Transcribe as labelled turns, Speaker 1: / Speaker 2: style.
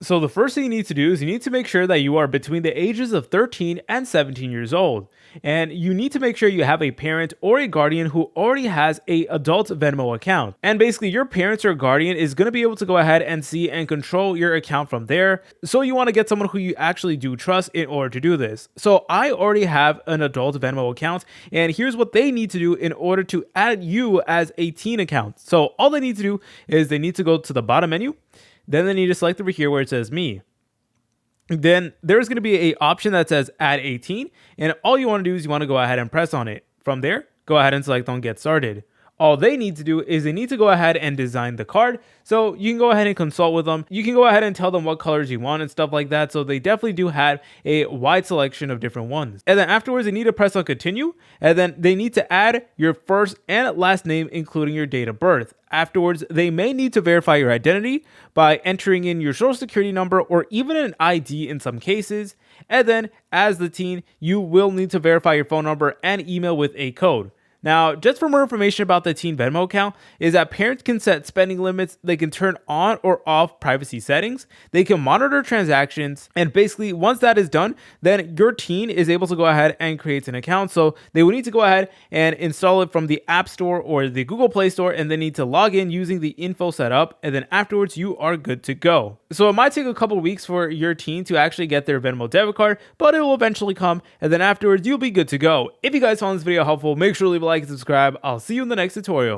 Speaker 1: So the first thing you need to do is you need to make sure that you are between the ages of 13 and 17 years old. And you need to make sure you have a parent or a guardian who already has a adult Venmo account. And basically your parents or guardian is going to be able to go ahead and see and control your account from there. So you want to get someone who you actually do trust in order to do this. So I already have an adult Venmo account, and here's what they need to do in order to add you as a teen account. So all they need to do is they need to go to the bottom menu. Then they need to select over here where it says me. Then there's going to be an option that says add 18. And all you want to do is you want to go ahead and press on it. From there, go ahead and select on get started. All they need to do is they need to go ahead and design the card. So you can go ahead and consult with them. You can go ahead and tell them what colors you want and stuff like that. So they definitely do have a wide selection of different ones. And then afterwards, they need to press on continue. And then they need to add your first and last name, including your date of birth. Afterwards, they may need to verify your identity by entering in your social security number or even an ID in some cases. And then as the teen, you will need to verify your phone number and email with a code. Now, just for more information about the Teen Venmo account, is that parents can set spending limits, they can turn on or off privacy settings, they can monitor transactions, and basically once that is done, then your teen is able to go ahead and create an account. So they will need to go ahead and install it from the App Store or the Google Play Store, and they need to log in using the info setup, and then afterwards you are good to go. So it might take a couple weeks for your teen to actually get their Venmo debit card, but it will eventually come, and then afterwards you'll be good to go. If you guys found this video helpful, make sure to leave a like and subscribe. I'll see you in the next tutorial.